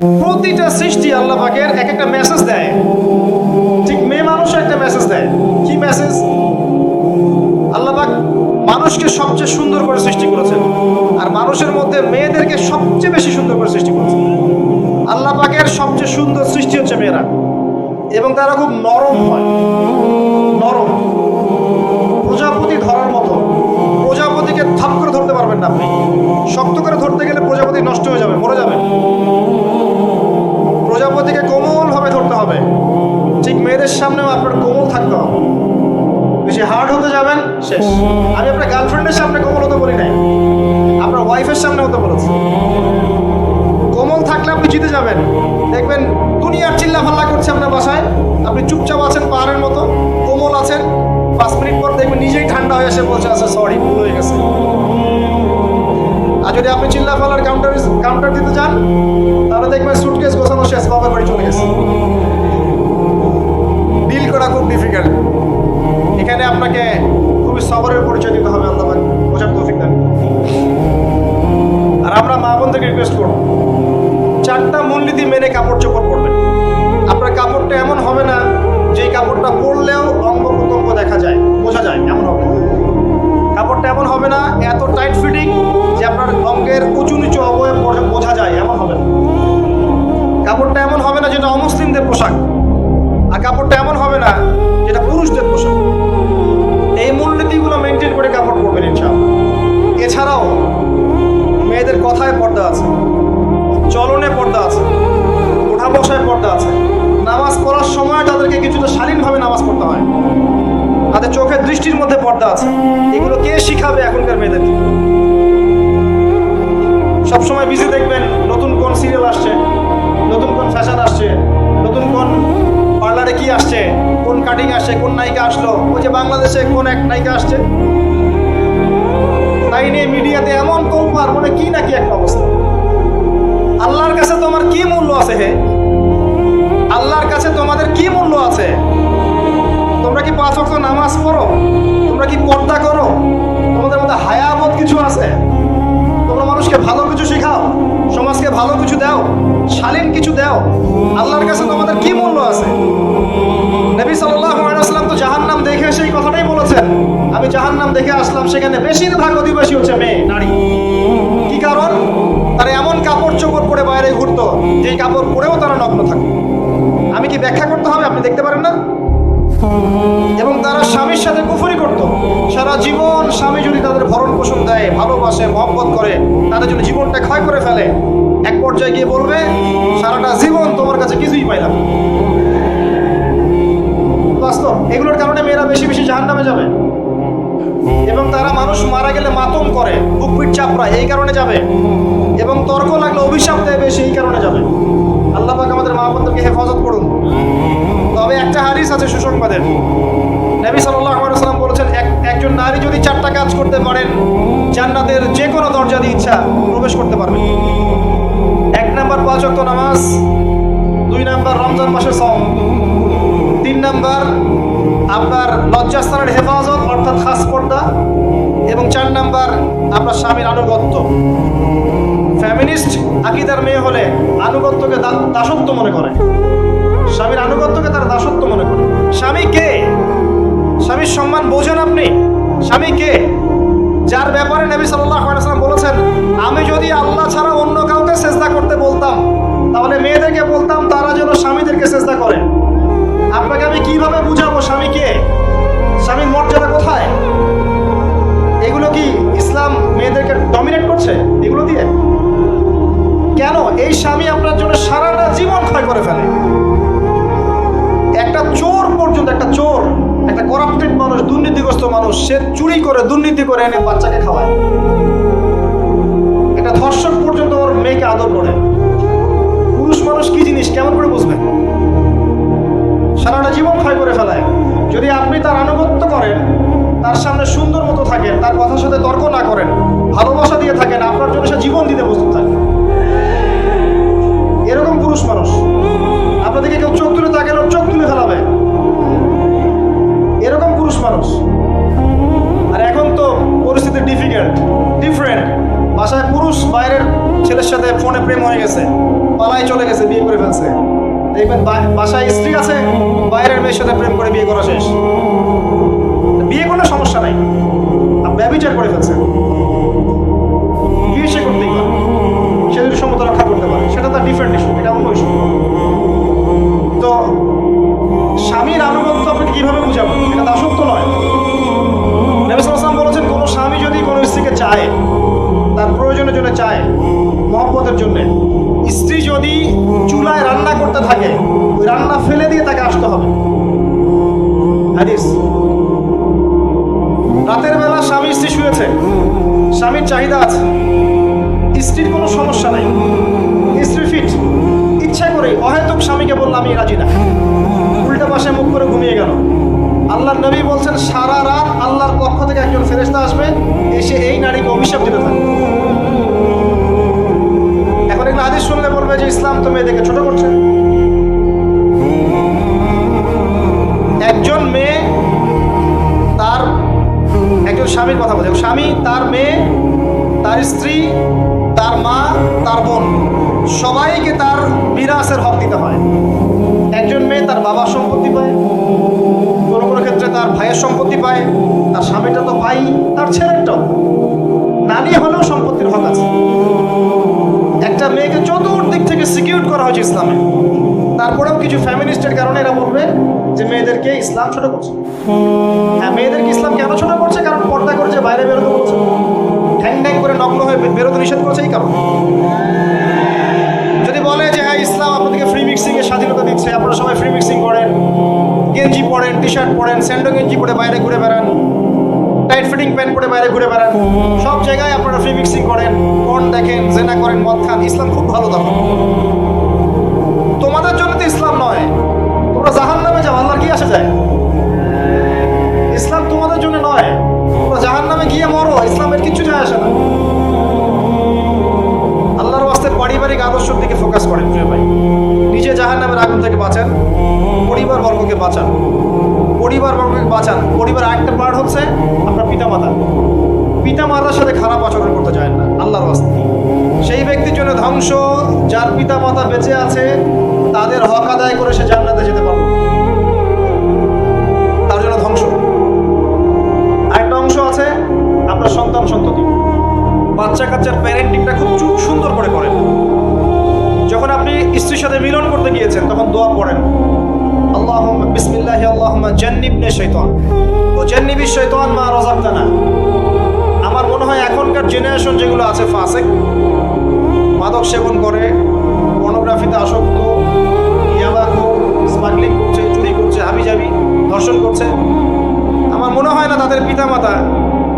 প্রতিটা সৃষ্টি আল্লাহ পাকের এক একটা মেসেজ দেয়। ঠিক মেয়ে মানুষও একটা মেসেজ দেয়। কি মেসেজ? আল্লাহ পাক মানুষকে সবচেয়ে সুন্দর করে সৃষ্টি করেছেন, আর মানুষের মধ্যে মেয়েদেরকে সবচেয়ে বেশি সুন্দর করে সৃষ্টি করেছেন। আল্লাহ পাকের সবচেয়ে সুন্দর সৃষ্টি হচ্ছে মেয়েরা, এবং তারা খুব নরম হয়, নরম, প্রজাপতি ধরার মতো। প্রজাপতিকে থাপ করে ধরতে পারবেন না আপনি, শক্ত করে ধরতে গেলে প্রজাপতি নষ্ট হয়ে যাবে, মরে যাবে। প্রজাপতিকে কোমল ভাবে ধরতে হবে। ঠিক মেয়েদের সামনেও আপনার কোমল থাকতে হবে। বেশি হার্ড হতে যাবেন, শেষ। আমি আপনার গার্লফ্রেন্ডের সামনে কোমল হতে বলি নাই, আপনার ওয়াইফের সামনে হতে বলেছি। কোমল থাকলে আপনি জিতে যাবেন। দেখবেন দুনিয়ার চিল্লা ফাল্লা করছে আপনার বাসায়, আপনি চুপচাপ আছেন পাহাড়ের মতো, কোমল আছেন। 5 মিনিট পর দেখবেন নিজেই ঠান্ডা হয়ে এসে বলছে, আচ্ছা সরি, ভুল হয়ে গেছে। আর যদি আপনি চিল্লা ফাল্লার কাউন্টার দিতে যান, তাহলে দেখবেন সুটকেস গোছানো শেষ, বাবার বাড়ি চলে গেছে। ডিল করা খুব ডিফিকাল্ট। এখানে আপনাকে খুবই সবরের পরিচয় দিতে হবে। আল্লাহ বোঝার তৌফিক দেন। আর আমরা মা বোনদেরকে রিকোয়েস্ট করব, 4টা মূলনীতি মেনে কাপড় চোপড় পরবেন। আপনার কাপড়টা এমন হবে না যে কাপড়টা পরলেও অঙ্গ প্রত্যঙ্গ দেখা যায়, বোঝা যায়, এমন হবে না। কাপড়টা এমন হবে না এত টাইট ফিটিং যে আপনার অঙ্গের উঁচু নিচু অবয়ব বোঝা যায়, এমন হবে না। কাপড়টা এমন হবে না যেটা অমুসলিমদের পোশাক, আর কাপড়টা এমন হবে না যেটা পুরুষদের পোশাক। এই মূলনীতিগুলো মেনটেন করে কাপড় পরবেন ইনশাআল্লাহ। এছাড়াও মেয়েদের কথায় পর্দা আছে, চলনে পর্দা আছে, ওঠা বসায় পর্দা আছে। নামাজ পড়ার সময় তাদেরকে কিছুটা শালীনভাবে নামাজ পড়তে হয়। তাদের চোখের দৃষ্টির মধ্যে পর্দা আছে। এগুলো কে শিখাবে এখনকার মেয়েদেরকে? সবসময় বিজি দেখবেন নতুন কোন সিরিয়াল আসছে, নতুন কোন ফ্যাশন আসছে, নতুন কোন পার্লারে কি আসছে, কোন কাটিং আসছে, কোন নায়িকা আসলো। ওই যে বাংলাদেশে কোন এক নায়িকা আসছে, তাই নিয়ে মিডিয়াতে এমন তোলপাড়, মানে কি নাকি একটা অবস্থা। আল্লাহর কাছে তোমার কি মূল্য আছে? হে আল্লাহর কাছে তোমাদের কি মূল্য আছে? তোমরা কি 5 ওয়াক্ত নামাজ পড়ো? তোমরা কি পর্দা করো? তোমাদের মধ্যে হায়াবোধ কিছু আছে? তোমরা মানুষকে ভালো কিছু শেখাও, সমাজকে ভালো কিছু দাও, শালীন কিছু দাও। আল্লাহর কাছে তোমাদের কি মূল্য আছে? নবী সাল্লাল্লাহু আলাইহি ওয়াসাল্লাম তো জাহান্নাম দেখে সেই কথাটাই বলেছেন, আমি জাহান্নাম দেখে আসলাম, সেখানে বেশিরভাগ অধিবাসী হচ্ছে মেয়ে, নারী। কি কারণ? তারা এমন কাপড় চোপড় পরে বাইরে ঘুরতো যেই কাপড় পরেও তারা নগ্ন থাকতো। আমি কি ব্যাখ্যা করতে হবে? আপনি দেখতে পারেন না? এবং তারা স্বামীর সাথে কুফরি করতো সারা জীবন। স্বামী যদি তাদের ভরণ পোষণ দেয়, ভালোবাসে, মহব্বত করে, তাদের জন্য জীবনটা ক্ষয় করে ফেলে, এক পর্যায়ে গিয়ে বলবে, সারাটা জীবন তোমার কাছে কিছুই পাইলাম। বাস্তব। এগুলোর কারণে মেয়েরা বেশি বেশি জাহান্নামে যাবে, এবং তারা মানুষ মারা গেলে মাতম করে, বুক পিঠ চাপড়ায়, এই কারণে যাবে। এবং তর্ক লাগলে অভিশাপ দেয় বেশি, এই কারণে যাবে। আল্লাহ পাক আমাদের মা বোনদেরকে হেফাজত করুন। তবে একটা হাদিস আছে সুসংবাদের। নবী সাল্লাল্লাহু আলাইহি ওয়াসাল্লাম বলেছেন, একজন নারী যদি 4টা কাজ করতে পারেন, জান্নাতের যে কোনো দরজা দিয়ে ইচ্ছা প্রবেশ করতে পারবেন। 1 নাম্বার 5 ওয়াক্ত নামাজ, 2 নাম্বার রমজান মাসের সওম, 3 নাম্বার আপনার লজ্জাস্থানের হেফাজত অর্থাৎ খাস পর্দা, এবং 4 নাম্বার আপনার স্বামীর আনুগত্য। ফ্যামিনিস্ট আকীদার মেয়ে হলে আনুগত্যকে দাসত্ব মনে করে, স্বামীর আনুগত্যকে তার দাসত্ব মনে করে। স্বামী কে? স্বামীর সম্মান বোঝেন আপনি? স্বামী কে? যার ব্যাপারে নবী সাল্লাল্লাহু আলাইহি ওয়াসাল্লাম বলেছেন, আমি যদি আল্লাহ ছাড়া অন্য কাউকে সেজদা করতে বলতাম, তাহলে মেয়েদেরকে বলতাম তারা যেন স্বামীদেরকে সেজদা করে। আপনাকে আমি কিভাবে বুঝাবো স্বামী কে? স্বামীর মর্যাদা কোথায়? এগুলো কি ইসলাম মেয়েদেরকে ডমিনেট করছে এগুলো দিয়ে? কেন? এই স্বামী আপনার জন্য সারাটা জীবন ক্ষয় করে ফেলে। একটা চোর পর্যন্ত, একটা চোর, একটা করাপ্টেড মানুষ, দুর্নীতিগ্রস্ত মানুষ, সে চুরি করে, দুর্নীতি করে এনে বাচ্চাকে খাওয়ায়। একটা ধর্ষক পর্যন্ত ওর মেয়েকে আদর করে। পুরুষ মানুষ কি জিনিস কেমন করে বুঝবেন? সারাটা জীবন ক্ষয় করে ফেলায়। যদি আপনি তার আনুগত্য করেন, তার সামনে সুন্দর মতো থাকেন, তার কথার সাথে তর্ক না করেন, ভালোবাসা দিয়ে থাকেন, আপনার জন্য সে জীবন দিতে প্রস্তুত থাকে। এরকম পুরুষ মানুষ। আপনাদেরকে কেউ চোখ তুলে তাকালে ওর চোখ তুলে ফেলাবে, এরকম পুরুষ মানুষ। আর এখন তো পরিস্থিতি ডিফারেন্ট। বাসায় পুরুষ বাইরের ছেলের সাথে ফোনে প্রেম হয়ে করে ফেলছে। দেখবেন বাসায় স্ত্রী আছে, বাইরের মেয়ের সাথে প্রেম করে বিয়ে করা শেষ। বিয়ে কোনো সমস্যা নাই, ব্যভিচার করে ফেলছে, বিয়ে সে করতেই পারে, সে যদি সমতা রক্ষা করতে পারে, সেটা তার ডিফারেন্ট ইস্যু, এটা অন্য ইস্যু। তো স্বামীর আনুগত্য আপনাকে কিভাবে বুঝাবো? এটা দাসত্ব নয়। নবী সাল্লাল্লাহু আলাইহি ওয়াসাল্লাম বলেছেন, কোনো স্বামী যদি কোনো স্ত্রীকে চায়, তার প্রয়োজনের জন্য চায়, মহব্বতের জন্য, স্ত্রী যদি চুলায় রান্না করতে থাকে, ওই রান্না ফেলে দিয়ে তাকে আসতে হবে। হাদিস। রাতের বেলা স্বামী স্ত্রী শুয়েছে, স্বামীর চাহিদা আছে, স্ত্রীর কোনো সমস্যা নাই, স্ত্রী ফিট, ইচ্ছা করে অহেতুক স্বামীকে বলল আমি রাজি না, উল্টা পাশে মুখ করে ঘুমিয়ে গেল। আল্লাহর নবী বলছেন, সারা রাত আল্লাহর পক্ষ থেকে একজন ফেরেশতা আসবে, এসে এই নারীকে অভিশাপ দিতে থাকবে। এখন এগুলো হাদিস শুনলে বলবে যে ইসলাম তো মেয়েদেরকে ছোট করছে। একজন মেয়ে তার একজন স্বামীর কথা বলছে, স্বামী তার মেয়ে, তার স্ত্রী, তার মা, তার বোন, সবাইকে তার মিরাসের হক দিতে হয়। একজন মেয়ে তার বাবার সম্পত্তি পায়, কোনো কোনো ক্ষেত্রে তার ভাইয়ের সম্পত্তি পায়, তার স্বামীটা তো পাই, তার ছেলেরটাও, নানি হলেও সম্পত্তির হক আছে। একটা মেয়েকে চতুর্দিক থেকে সিকিউর করা হয়েছে ইসলামে। তারপরেও কিছু ফ্যামিলিস্টের কারণে এরা বলবে যে মেয়েদেরকে ইসলাম ছোট করছে। হ্যাঁ, মেয়েদেরকে ইসলাম কেন ছোট করছে? কারণ পর্দা করে যে বাইরে বেরোতে বলছে, ঠ্যাং ঠ্যাং করে নগ্ন হয়ে বেরোতে নিষেধ করছে, এই কারণে। যদি বলে যে হ্যাঁ ইসলাম আপনাদেরকে ফ্রি মিক্সিং এর স্বাধীনতা দিচ্ছে, আপনারা সবাই ফ্রি মিক্সিং করেন, গেঞ্জি পরেন, টি শার্ট পরেন, স্যান্ডো গেঞ্জি পরে বাইরে ঘুরে বেড়ান, টাইট ফিটিং প্যান্ট পরে বাইরে ঘুরে বেড়ান, সব জায়গায় আপনারা ফ্রি মিক্সিং করেন, পর্ন দেখেন, জেনা করেন, মদ খান, ইসলাম খুব ভালো। তখন তোমাদের জন্য তো ইসলাম নয়, তোমরা জাহান্নামে যাও, আল্লাহর কি আসে যায়? ইসলাম তোমাদের জন্য নয়, তোমরা জাহান্নামে গিয়ে মরো, ইসলামের কিছু যায় আসে না। আল্লাহর ওয়াস্তে পারিবারিক আদর্শের দিকে ফোকাস করেন প্রিয় ভাই। নিজে জাহান্নামের আগুন থেকে বাঁচান, পরিবার বর্গকে বাঁচান, পরিবার বর্গকে বাঁচান। পরিবার আরেকটা পার্ট হচ্ছে আপনার পিতামাতা। পিতামাতার সাথে খারাপ আচরণ করতে যায় না আল্লাহর ওয়াস্তে। সেই ব্যক্তির জন্য ধ্বংস যার পিতামাতা বেঁচে আছে, তাদের হক আদায় করে সে জান্নাতে যেতে পারবে, তার জন্য ধ্বংস। আরেকটা অংশ আছে আপনার সন্তান সন্ততি। বাচ্চা কাচ্চার প্যারেন্টিংটা খুব সুন্দর করে করেন। যখন আপনি স্ত্রীর সাথে মিলন করতে গিয়েছেন, তখন দোয়া পড়েন, আল্লাহুম্মা বিসমিল্লাহি আল্লাহুম্মা জান্নিবনি শাইতান ওয়া জান্নিবি শাইতান মা রাযাকতানা। আমার মনে হয় এখনকার জেনারেশন যেগুলো আছে ফাসিক, মাদক সেবন করে, পর্নোগ্রাফিতে আসক্ত, ইয়াবাখো, স্মাগলিং করছে, চুরি করছে, হাবিজাবি, ধর্ষণ করছে, আমার মনে হয় না তাদের পিতামাতা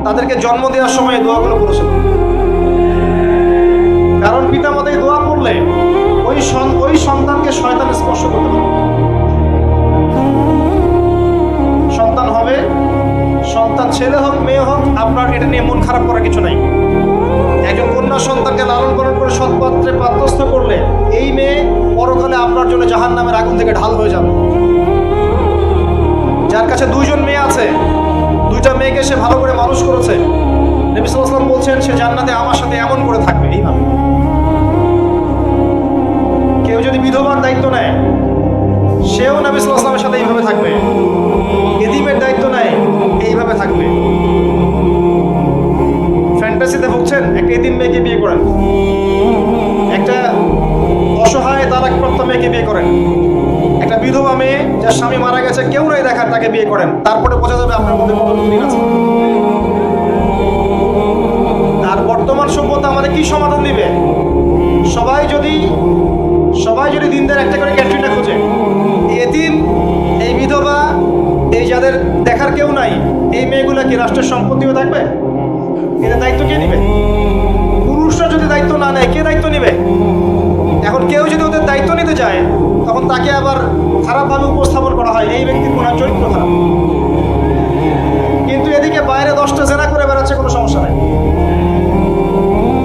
তাদেরকে জন্ম দেওয়ার সময় দোয়াগুলো করেছিল। কারণ পিতামাতা এই দোয়া করলে ওই সন্তানকে শয়তান স্পর্শ করতে পারে। সন্তান হবে, সন্তান ছেলে হোক মেয়ে হোক, আপনার এটা নিয়ে মন খারাপ করার কিছু নাই। একজন কন্যা সন্তানকে লালন পালন করে সৎপাত্রে পাত্রস্থ করলে এই মেয়ে পরকালে আপনার জন্য জাহান্নামের আগুন থেকে ঢাল হয়ে যাবে। যার কাছে দুইজন মেয়ে আছে, দুইটা মেয়েকে সে ভালো করে মানুষ করেছে, নবী সাল্লাল্লাহু আলাইহি ওয়াসাল্লাম বলছেন সে জান্নাতে আমার সাথে এমন করে থাকবে, এইভাবে। কেউ যদি বিধবার দায়িত্ব নেয়, সেও নবী সাল্লাল্লাহু আলাইহি ওয়াসাল্লামের সাথে এইভাবে থাকবে। এতিমের দায়িত্ব নেয়, এইভাবে থাকবে। ফ্যান্টাসিতে ভুগছেন, একটা এতিম মেয়েকে বিয়ে করেন, একটা অসহায় তালাকপ্রাপ্ত মেয়েকে বিয়ে করেন, একটা বিধবা মেয়ে যার স্বামী মারা গেছে, কেউ নাই দেখার, তাকে বিয়ে করেন, তারপরে বোঝা যাবে আপনার মধ্যে কত দিন আছে। আর বর্তমান সভ্যতা আমাদের কি সমাধান দিবে? সবাই যদি দিনদার একটা করে ক্যাটরিনা খোঁজে, এতিম, এই বিধবা, এই যাদের দেখার কেউ নাই, এই মেয়েগুলা কি রাষ্ট্রের সম্পত্তিও থাকবে? এটা দায়িত্ব কে নিবে? পুরুষরা যদি দায়িত্ব না নেয়, কে দায়িত্ব নিবে? এখন কেউ যদি ওদের দায়িত্ব নিতে যায়, তখন তাকে আবার খারাপভাবে উপস্থাপন করা হয়, এই ব্যক্তির মনে হয় চরিত্র খারাপ। কিন্তু এদিকে বাইরে 10টা জেনা করে বেড়াচ্ছে, কোনো সমস্যা নাই,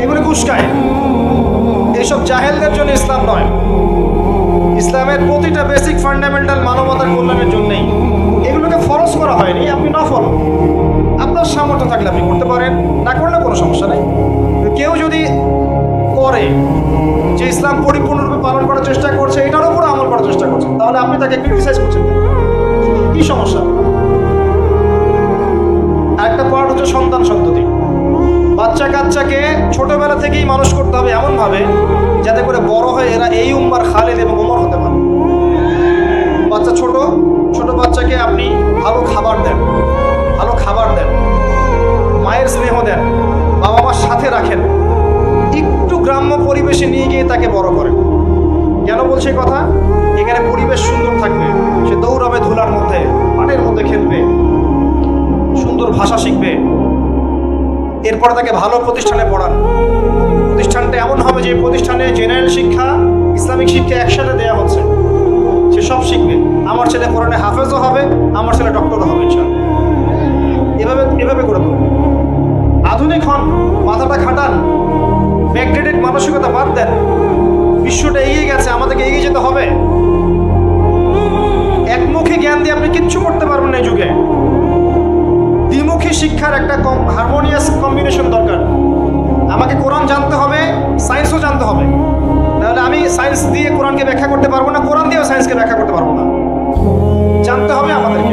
এগুলো ঘুষকায়। এইসব জাহেলদের জন্য ইসলাম নয়। ইসলামের প্রতিটা বেসিক ফান্ডামেন্টাল মানবতার কল্যাণের জন্যই এগুলোকে ফরজ করা হয়নি, আপনি না ফলো, আপনার সামর্থ্য থাকলে আপনি করতে পারেন, না করলে কোনো সমস্যা নেই। কেউ যদি করে যে ইসলাম পরিপূর্ণরূপে পালন করার চেষ্টা করছে, তাকে ক্রিটিসাইজ করছেন কেন? কি সমস্যা? আরেকটা পার্ট হচ্ছে সন্তান সন্ততি। বাচ্চা কাচ্চাকে ছোটবেলা থেকেই মানুষ করতে হবে এমনভাবে যাতে করে বড় হয়ে এরা এই উম্মার খালিদ এবং ওমর হতে পারে। বাচ্চা ছোট ছোট বাচ্চাকে আপনি ভালো খাবার দেন, ভালো খাবার দেন, মায়ের স্নেহ দেন, বাবা মার সাথে রাখেন, একটু গ্রাম্য পরিবেশে নিয়ে গিয়ে তাকে বড় করেন। কেন বলছে কথা? এখানে পরিবেশ সুন্দর থাকবে, সে দৌড়াবে ধুলার মধ্যে, মাঠের মধ্যে খেলবে, সুন্দর ভাষা শিখবে। এরপরে তাকে ভালো প্রতিষ্ঠানে পড়ান। প্রতিষ্ঠানটা এমন হবে যে প্রতিষ্ঠানে জেনারেল শিক্ষা, ইসলামিক শিক্ষা একসাথে দেওয়া হচ্ছে, সে সব শিখবে। আমার ছেলে কোরআনে হাফেজও হবে, আমার ছেলে ডক্টরও হবে ইনশাআল্লাহ। এভাবে এভাবে করে দেবো। আধুনিক হন, মাথাটা খাটান, ব্যাকডেটেড মানসিকতা বাদ দেন। বিশ্বটা এগিয়ে গেছে, আমাদেরকে এগিয়ে যেতে হবে। একমুখী জ্ঞান দিয়ে আপনি কিচ্ছু করতে পারবেন না এই যুগে। দ্বিমুখী শিক্ষার একটা হারমোনিয়াস কম্বিনেশন দরকার। আমাকে কোরআন জানতে হবে, সায়েন্সও জানতে হবে, তাহলে আমি সায়েন্স দিয়ে কোরআনকে ব্যাখ্যা করতে পারবো না, কোরআন দিয়েও সায়েন্সকে ব্যাখ্যা করতে পারবো না। জানতে হবে আমাদেরকে।